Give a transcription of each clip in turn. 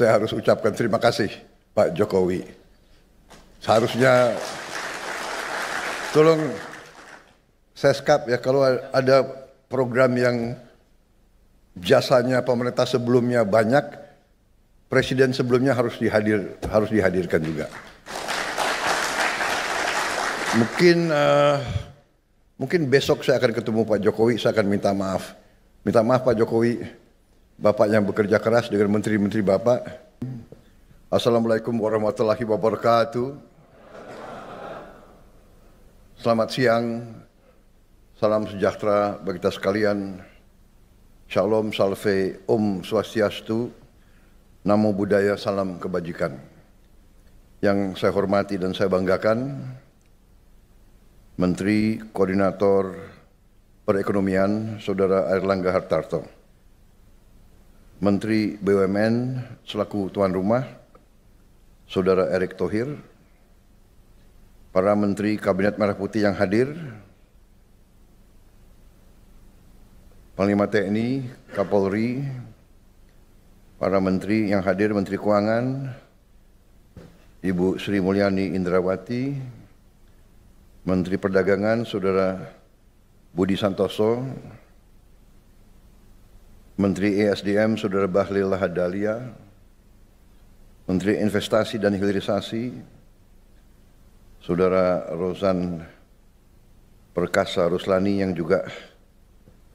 saya harus ucapkan terima kasih Pak Jokowi. Seharusnya tolong Seskap ya, kalau ada program yang jasanya pemerintah sebelumnya banyak, presiden sebelumnya harus dihadirkan juga. Mungkin besok saya akan ketemu Pak Jokowi, saya akan minta maaf. Minta maaf Pak Jokowi, Bapak yang bekerja keras dengan menteri-menteri Bapak. Assalamualaikum warahmatullahi wabarakatuh. Selamat siang, salam sejahtera bagi kita sekalian. Shalom, salve, Om Swastiastu, Namo Buddhaya, salam kebajikan. Yang saya hormati dan saya banggakan, Menteri Koordinator Perekonomian, Saudara Airlangga Hartarto. Menteri BUMN selaku tuan rumah, Saudara Erick Thohir. Para Menteri Kabinet Merah Putih yang hadir, Panglima TNI, Kapolri, para Menteri yang hadir, Menteri Keuangan, Ibu Sri Mulyani Indrawati, Menteri Perdagangan, Saudara Budi Santoso, Menteri ESDM, Saudara Bahlil Lahadalia, Menteri Investasi dan Hilirisasi, Saudara Rozan Perkasa Ruslani yang juga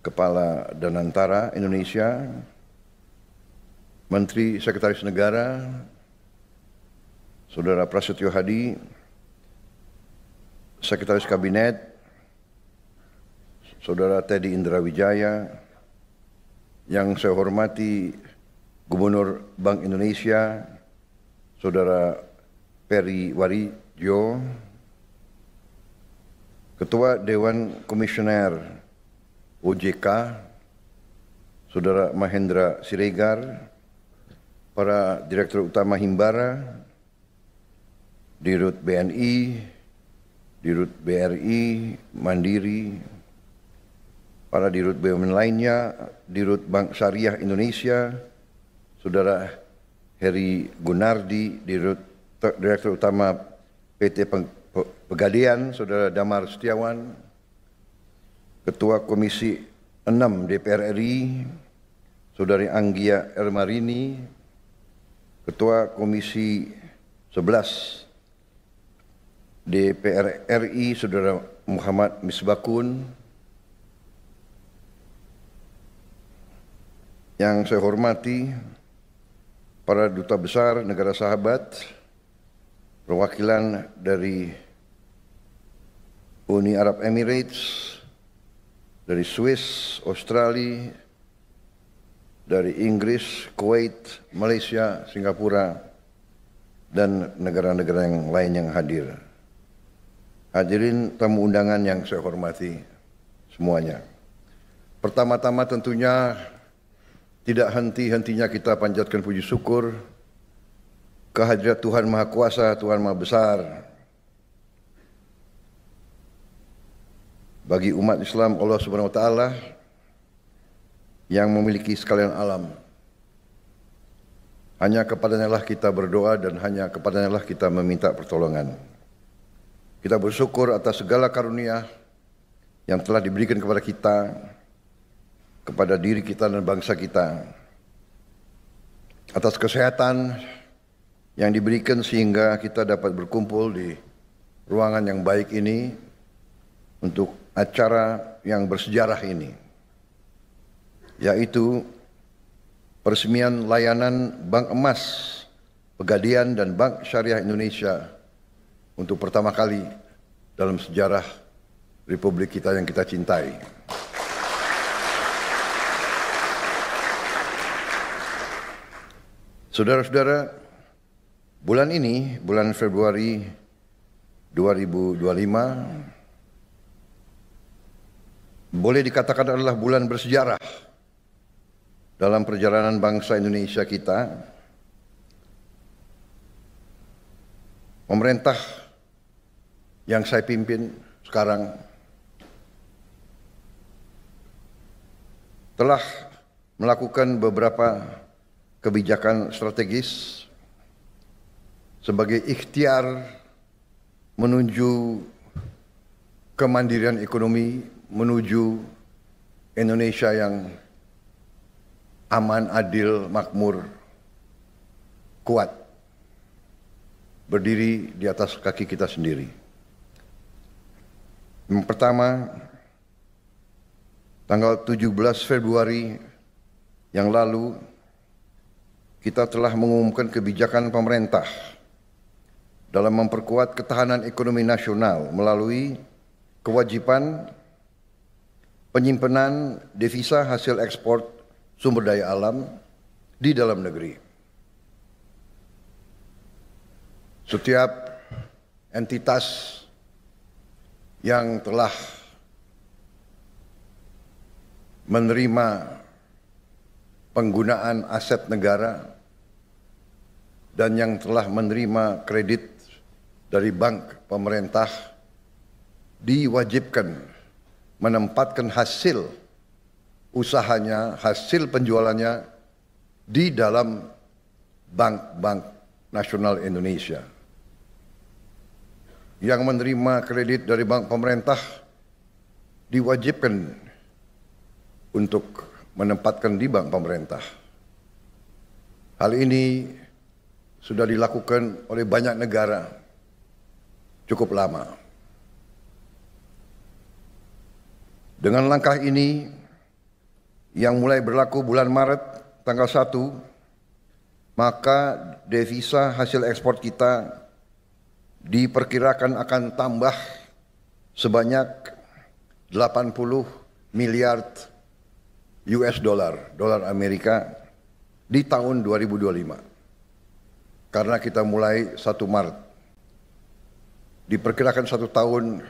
Kepala Danantara Indonesia, Menteri Sekretaris Negara, Saudara Prasetyo Hadi, Sekretaris Kabinet, Saudara Teddy Indrawijaya, yang saya hormati Gubernur Bank Indonesia, Saudara Peri Warjio, Ketua Dewan Komisioner OJK, Saudara Mahendra Siregar, para Direktur Utama Himbara, Dirut BNI, Dirut BRI, Mandiri, para Dirut BUMN lainnya, Dirut Bank Syariah Indonesia, Saudara Heri Gunardi, Direktur Utama PT Pegadaian, Saudara Damar Setiawan, Ketua Komisi 6 DPR RI, Saudari Anggia Ermarini, Ketua Komisi 11 DPR RI, Saudara Muhammad Misbakun, yang saya hormati para duta besar negara sahabat, perwakilan dari Uni Arab Emirates, dari Swiss, Australia, dari Inggris, Kuwait, Malaysia, Singapura, dan negara-negara yang lain yang hadir. Hadirin tamu undangan yang saya hormati semuanya. Pertama-tama tentunya tidak henti-hentinya kita panjatkan puji syukur kehadirat Tuhan Maha Kuasa, Tuhan Maha Besar, bagi umat Islam Allah Subhanahu wa taala yang memiliki sekalian alam. Hanya kepadanya lah kita berdoa dan hanya kepadanya lah kita meminta pertolongan. Kita bersyukur atas segala karunia yang telah diberikan kepada kita, kepada diri kita dan bangsa kita. Atas kesehatan yang diberikan sehingga kita dapat berkumpul di ruangan yang baik ini untuk acara yang bersejarah ini, yaitu peresmian layanan Bank Emas Pegadaian dan Bank Syariah Indonesia untuk pertama kali dalam sejarah Republik kita yang kita cintai. Saudara-saudara, bulan ini, bulan Februari 2025, boleh dikatakan adalah bulan bersejarah dalam perjalanan bangsa Indonesia kita. Pemerintah yang saya pimpin sekarang telah melakukan beberapa kebijakan strategis sebagai ikhtiar menuju kemandirian ekonomi, menuju Indonesia yang aman, adil, makmur, kuat, berdiri di atas kaki kita sendiri. Yang pertama, tanggal 17 Februari yang lalu, kita telah mengumumkan kebijakan pemerintah dalam memperkuat ketahanan ekonomi nasional melalui kewajiban penyimpanan devisa hasil ekspor sumber daya alam di dalam negeri. Setiap entitas yang telah menerima penggunaan aset negara dan yang telah menerima kredit dari bank pemerintah diwajibkan menempatkan hasil usahanya, hasil penjualannya di dalam bank-bank nasional Indonesia. Yang menerima kredit dari bank pemerintah diwajibkan untuk menempatkan di bank pemerintah. Hal ini sudah dilakukan oleh banyak negara cukup lama. Dengan langkah ini yang mulai berlaku bulan Maret tanggal 1, maka devisa hasil ekspor kita diperkirakan akan tambah sebanyak 80 miliar US dolar Amerika di tahun 2025. Karena kita mulai 1 Maret. Diperkirakan 1 tahun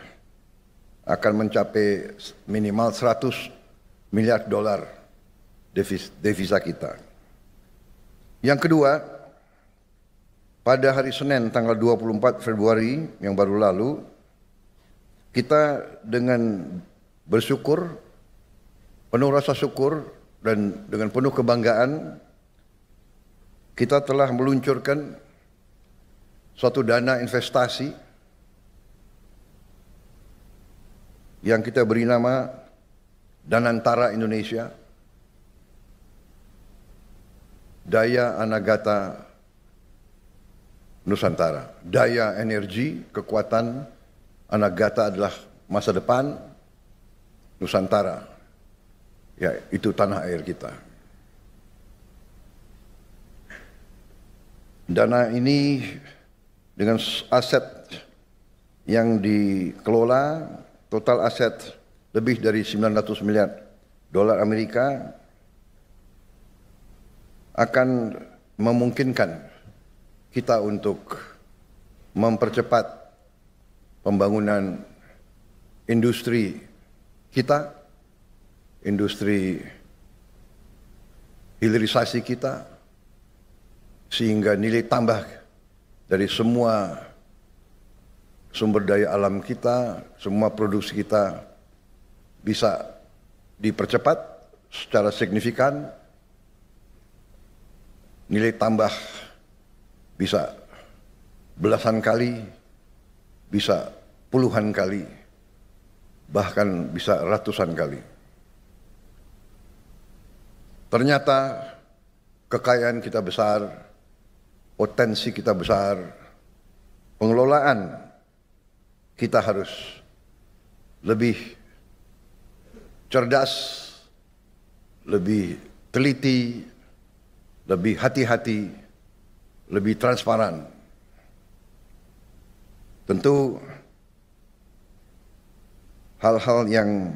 akan mencapai minimal 100 miliar dolar devisa kita. Yang kedua, pada hari Senin tanggal 24 Februari yang baru lalu, kita dengan bersyukur, penuh rasa syukur dan dengan penuh kebanggaan, kita telah meluncurkan suatu dana investasi yang kita beri nama Danantara Indonesia, Daya Anagata Nusantara. Daya energi, kekuatan, Anagata adalah masa depan, Nusantara, ya itu tanah air kita. Dana ini dengan aset yang dikelola, total aset lebih dari 900 miliar dolar Amerika, akan memungkinkan kita untuk mempercepat pembangunan industri kita, industri hilirisasi kita, sehingga nilai tambah dari semua sumber daya alam kita, semua produksi kita bisa dipercepat secara signifikan, nilai tambah bisa belasan kali, bisa puluhan kali, bahkan bisa ratusan kali. Ternyata kekayaan kita besar, potensi kita besar, pengelolaan kita harus lebih cerdas, lebih teliti, lebih hati-hati, lebih transparan. Tentu hal-hal yang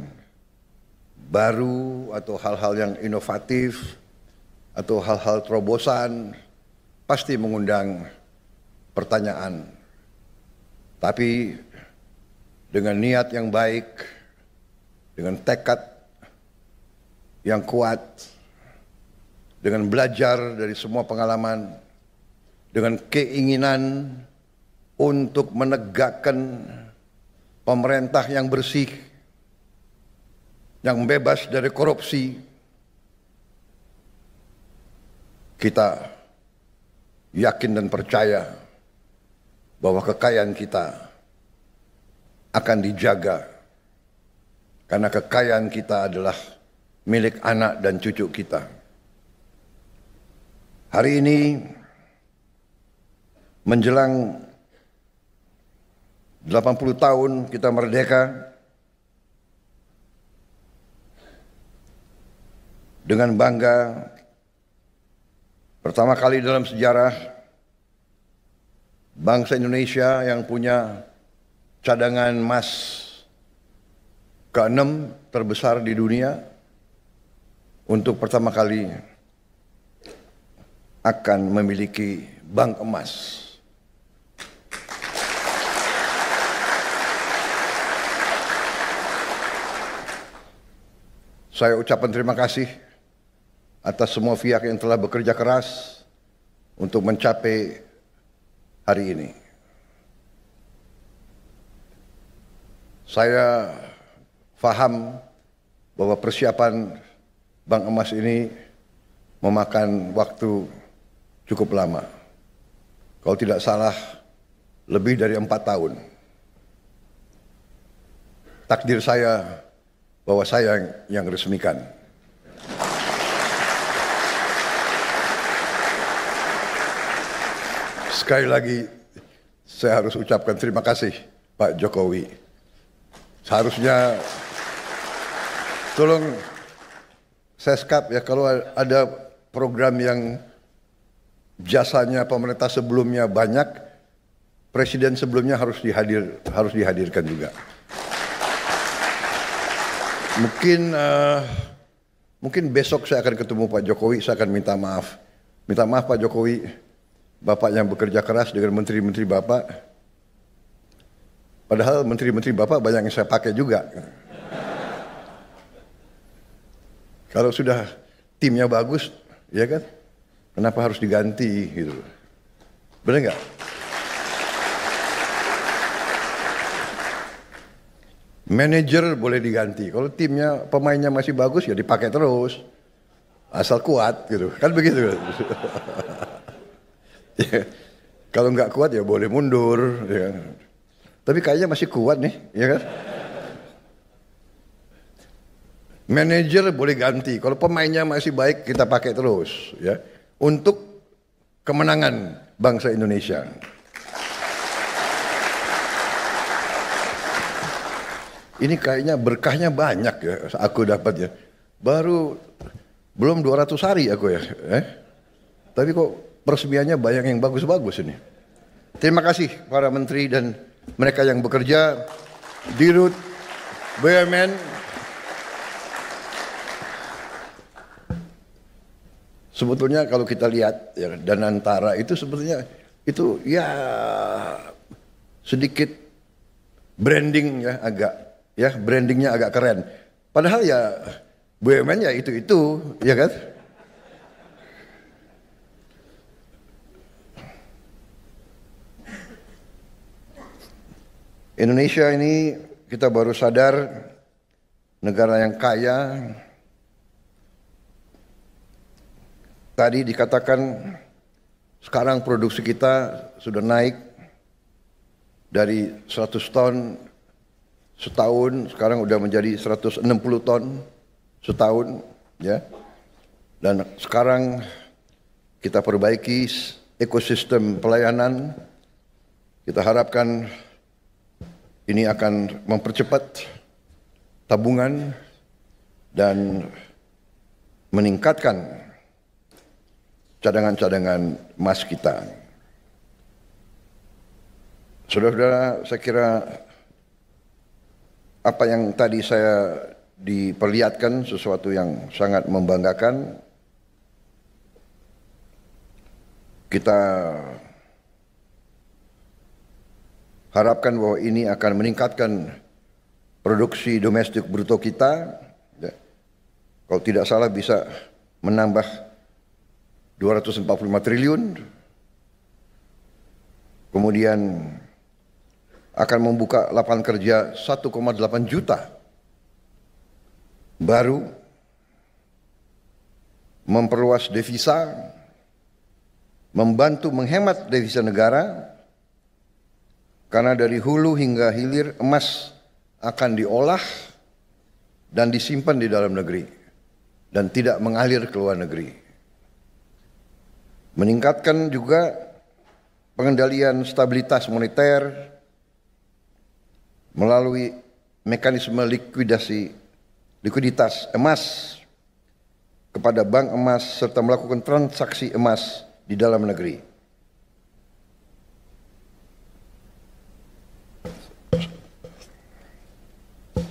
baru atau hal-hal yang inovatif atau hal-hal terobosan pasti mengundang pertanyaan. Tapi dengan niat yang baik, dengan tekad yang kuat, dengan belajar dari semua pengalaman, dengan keinginan untuk menegakkan pemerintah yang bersih, yang bebas dari korupsi, kita yakin dan percaya bahwa kekayaan kita akan dijaga, karena kekayaan kita adalah milik anak dan cucu kita. Hari ini menjelang 80 tahun kita merdeka, dengan bangga pertama kali dalam sejarah bangsa Indonesia yang punya cadangan emas ke-6 terbesar di dunia, untuk pertama kali akan memiliki bank emas. Saya ucapkan terima kasih atas semua pihak yang telah bekerja keras untuk mencapai hari ini. Saya paham bahwa persiapan bank emas ini memakan waktu cukup lama. Kalau tidak salah, lebih dari 4 tahun. Takdir saya bahwa saya yang resmikan. Sekali lagi, saya harus ucapkan terima kasih Pak Jokowi. Seharusnya, tolong Seskap ya, kalau ada program yang jasanya pemerintah sebelumnya banyak, presiden sebelumnya harus dihadirkan juga. Mungkin besok saya akan ketemu Pak Jokowi, saya akan minta maaf. Minta maaf Pak Jokowi, Bapak yang bekerja keras dengan menteri-menteri Bapak. Padahal menteri-menteri Bapak banyak yang saya pakai juga. Kalau sudah timnya bagus, ya kan? Kenapa harus diganti gitu? Benar nggak? Manajer boleh diganti, kalau timnya pemainnya masih bagus ya dipakai terus, asal kuat gitu, kan begitu. Ya, kalau nggak kuat ya boleh mundur, ya. Tapi kayaknya masih kuat nih, ya kan? Manajer boleh ganti, kalau pemainnya masih baik kita pakai terus, ya, untuk kemenangan bangsa Indonesia. Ini kayaknya berkahnya banyak ya, aku dapat ya. Belum 200 hari aku ya. Tapi kok peresmiannya banyak yang bagus-bagus ini. Terima kasih para menteri dan mereka yang bekerja, Dirut, BUMN. Sebetulnya kalau kita lihat ya, Danantara itu sebetulnya itu ya sedikit branding ya, brandingnya agak keren. Padahal ya BUMN ya itu ya kan. Indonesia ini kita baru sadar negara yang kaya. Tadi dikatakan sekarang produksi kita sudah naik dari 100 ton setahun, sekarang udah menjadi 160 ton setahun, ya. Dan sekarang kita perbaiki ekosistem pelayanan. Kita harapkan ini akan mempercepat tabungan dan meningkatkan cadangan-cadangan emas kita. Saudara-saudara, saya kira apa yang tadi saya diperlihatkan sesuatu yang sangat membanggakan. Kita harapkan bahwa ini akan meningkatkan produksi domestik bruto kita. Kalau tidak salah bisa menambah 245 triliun. Kemudian akan membuka lapangan kerja 1,8 juta baru, memperluas devisa, membantu menghemat devisa negara, karena dari hulu hingga hilir emas akan diolah dan disimpan di dalam negeri dan tidak mengalir ke luar negeri. Meningkatkan juga pengendalian stabilitas moneter melalui mekanisme likuiditas emas kepada bank emas serta melakukan transaksi emas di dalam negeri.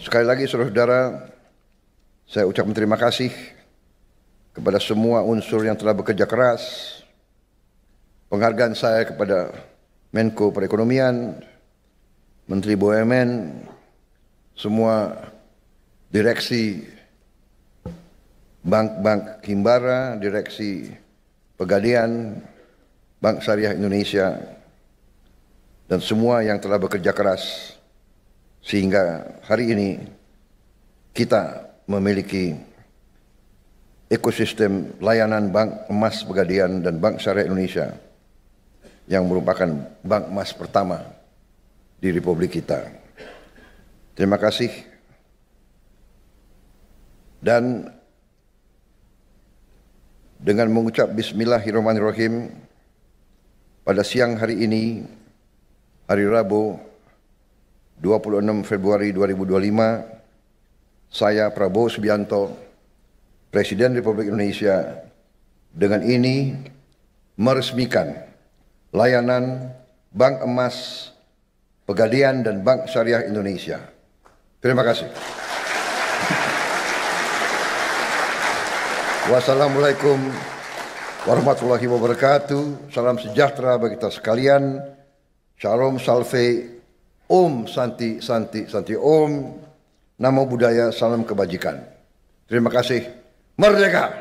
Sekali lagi saudara-saudara, saya ucapkan terima kasih kepada semua unsur yang telah bekerja keras. Penghargaan saya kepada Menko Perekonomian, Menteri BUMN, semua direksi bank-bank Himbara, direksi Pegadaian, Bank Syariah Indonesia, dan semua yang telah bekerja keras sehingga hari ini kita memiliki ekosistem layanan Bank Emas Pegadaian dan Bank Syariah Indonesia yang merupakan bank emas pertama di Republik kita. Terima kasih. Dan dengan mengucap Bismillahirrahmanirrahim, pada siang hari ini, hari Rabu 26 Februari 2025, saya Prabowo Subianto, Presiden Republik Indonesia, dengan ini meresmikan layanan Bank Emas Pegadaian dan Bank Syariah Indonesia. Terima kasih. Wassalamualaikum warahmatullahi wabarakatuh. Salam sejahtera bagi kita sekalian. Shalom salve. Om Santi Santi Santi Om. Namo Buddhaya, salam kebajikan. Terima kasih. Merdeka!